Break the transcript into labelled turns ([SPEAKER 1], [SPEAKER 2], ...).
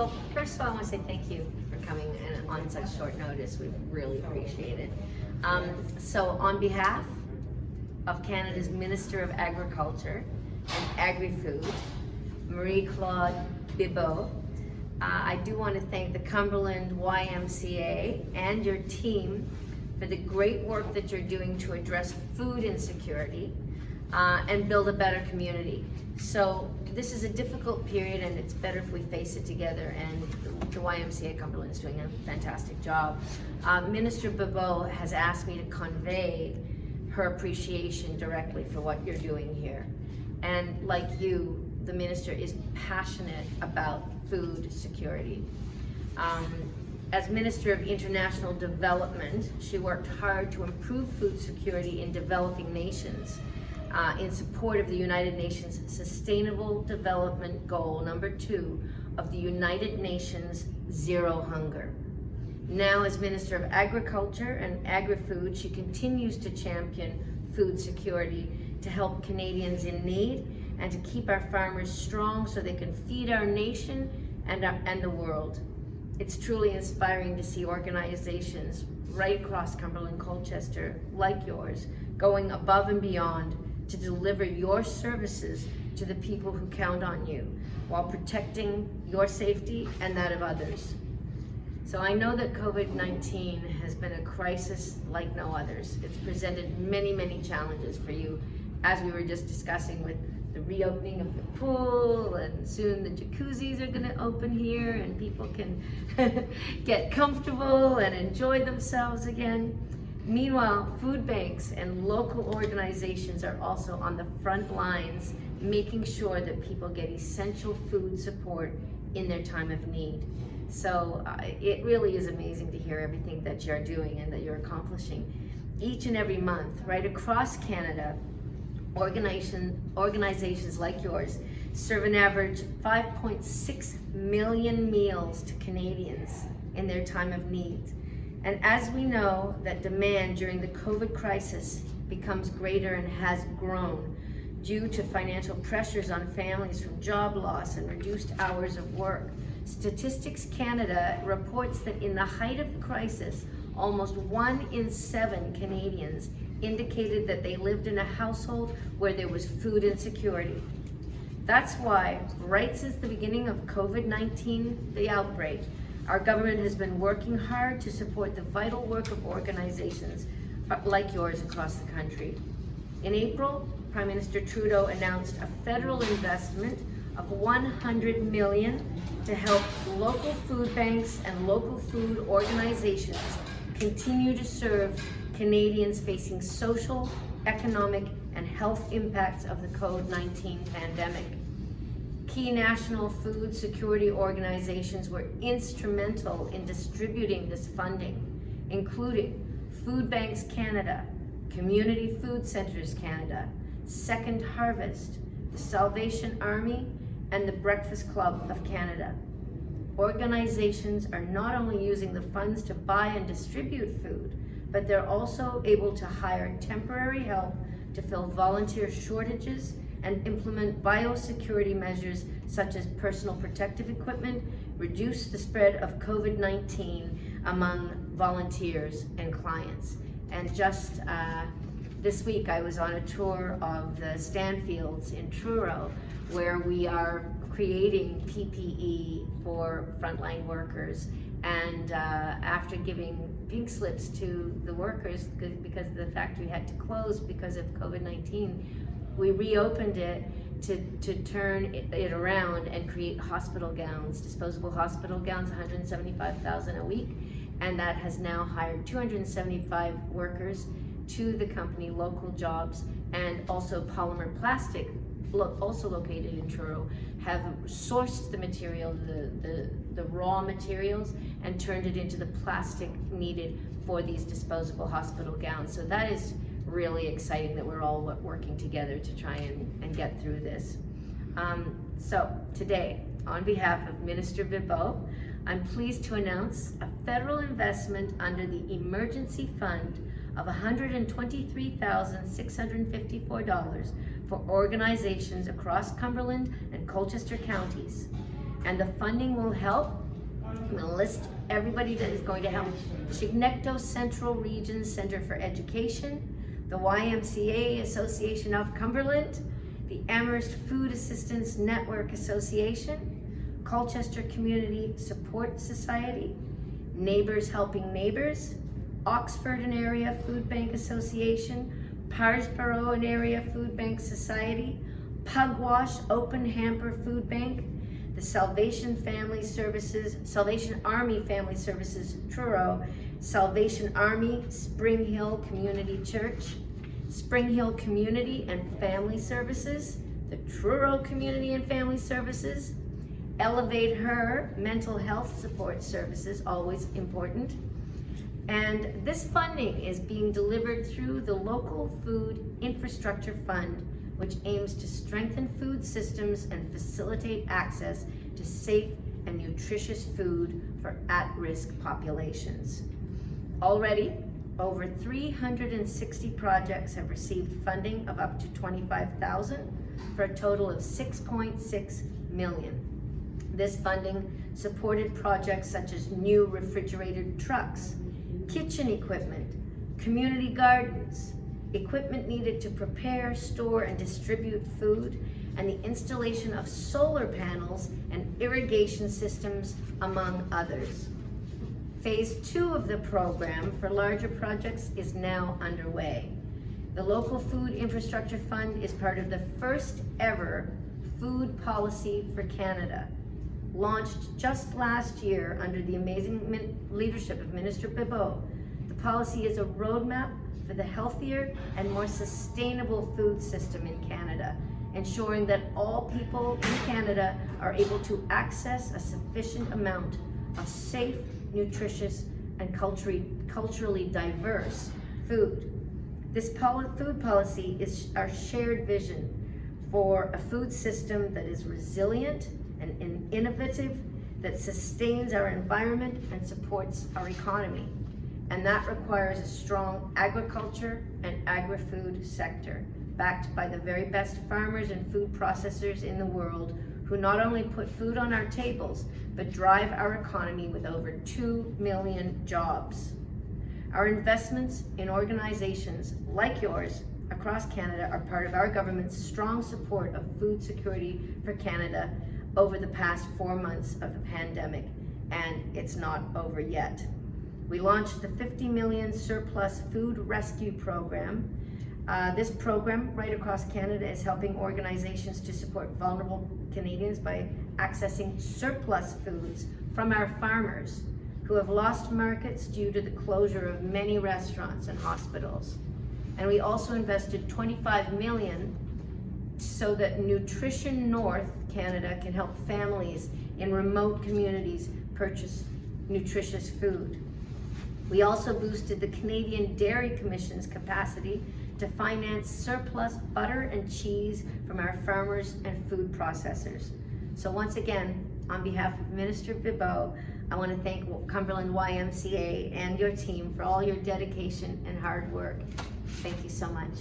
[SPEAKER 1] Well, first of all, I want to say thank you for coming and on such short notice. We really appreciate it. So on behalf of Canada's Minister of Agriculture and Agri-Food, Marie-Claude Bibeau, I do want to thank the Cumberland YMCA and your team for the great work that you're doing to address food insecurity and build a better community. So this is a difficult period, and it's better if we face it together, and the YMCA Cumberland is doing a fantastic job. Minister Bibeau has asked me to convey her appreciation directly for what you're doing here. And like you, the minister is passionate about food security. As Minister of International Development, she worked hard to improve food security in developing nations in support of the United Nations Sustainable Development Goal number 2 of the United Nations Zero Hunger. Now, as Minister of Agriculture and Agri-Food, she continues to champion food security to help Canadians in need and to keep our farmers strong so they can feed our nation and the world. It's truly inspiring to see organizations right across Cumberland and Colchester, like yours, going above and beyond to deliver your services to the people who count on you while protecting your safety and that of others. So I know that COVID-19 has been a crisis like no others. It's presented many, many challenges for you, as we were just discussing with the reopening of the pool, and soon the jacuzzis are going to open here and people can get comfortable and enjoy themselves again. Meanwhile, food banks and local organizations are also on the front lines, making sure that people get essential food support in their time of need. So it really is amazing to hear everything that you're doing and that you're accomplishing. Each and every month, right across Canada, organizations like yours serve an average 5.6 million meals to Canadians in their time of need. And as we know that demand during the COVID crisis becomes greater and has grown due to financial pressures on families from job loss and reduced hours of work, Statistics Canada reports that in the height of the crisis, almost 1 in 7 Canadians indicated that they lived in a household where there was food insecurity. That's why, right since the beginning of COVID-19, the outbreak, our government has been working hard to support the vital work of organizations like yours across the country. In April, Prime Minister Truro announced a federal investment of $100 million to help local food banks and local food organizations continue to serve Canadians facing social, economic, and health impacts of the COVID-19 pandemic. Key national food security organizations were instrumental in distributing this funding, including Food Banks Canada, Community Food Centres Canada, Second Harvest, the Salvation Army, and the Breakfast Club of Canada. Organizations are not only using the funds to buy and distribute food, but they're also able to hire temporary help to fill volunteer shortages and implement biosecurity measures such as personal protective equipment, reduce the spread of COVID-19 among volunteers and clients. And just this week I was on a tour of the Stanfields in Truro, where we are creating PPE for frontline workers. And after giving pink slips to the workers because the factory had to close because of COVID-19, we reopened it to turn it around and create hospital gowns, disposable hospital gowns, $175,000 a week. And that has now hired 275 workers to the company, local jobs, and also Polymer Plastic, also located in Truro, have sourced the material, the raw materials, and turned it into the plastic needed for these disposable hospital gowns. So that is really exciting that we're all working together to try and get through this. So today, on behalf of Minister Bibeau, I'm pleased to announce a federal investment under the Emergency Fund of $123,654 for organizations across Cumberland and Colchester counties. And the funding will help. I'm going to list everybody that is going to help. Chignecto Central Region Center for Education, the YMCA Association of Cumberland, the Amherst Food Assistance Network Association, Colchester Community Support Society, Neighbours Helping Neighbours, Oxford and Area Food Bank Association, Parrsboro and Area Food Bank Society, Pugwash Open Hamper Food Bank, the Salvation Army Family Services Truro, Salvation Army Springhill Community Church, Springhill Community and Family Services, the Truro Community and Family Services, ElevateHER Mental Health Support Services, always important. And this funding is being delivered through the Local Food Infrastructure Fund, which aims to strengthen food systems and facilitate access to safe and nutritious food for at-risk populations. Already, over 360 projects have received funding of up to $25,000 for a total of $6.6 million. This funding supported projects such as new refrigerated trucks, kitchen equipment, community gardens, equipment needed to prepare, store, and distribute food, and the installation of solar panels and irrigation systems, among others. Phase 2 of the program for larger projects is now underway. The Local Food Infrastructure Fund is part of the first ever food policy for Canada, launched just last year under the amazing leadership of Minister Bibeau. The policy is a roadmap for the healthier and more sustainable food system in Canada, ensuring that all people in Canada are able to access a sufficient amount of safe, nutritious, and culturally diverse food. This food policy is our shared vision for a food system that is resilient and innovative, that sustains our environment and supports our economy. And that requires a strong agriculture and agri-food sector, backed by the very best farmers and food processors in the world, who not only put food on our tables, but drive our economy with over 2 million jobs. Our investments in organizations like yours across Canada are part of our government's strong support of food security for Canada over the past 4 months of the pandemic, and it's not over yet. We launched the 50 million surplus food rescue program. This program right across Canada is helping organizations to support vulnerable Canadians by accessing surplus foods from our farmers who have lost markets due to the closure of many restaurants and hospitals. And we also invested $25 million so that Nutrition North Canada can help families in remote communities purchase nutritious food. We also boosted the Canadian Dairy Commission's capacity to finance surplus butter and cheese from our farmers and food processors. So once again, on behalf of Minister Bibeau, I want to thank Cumberland YMCA and your team for all your dedication and hard work. Thank you so much.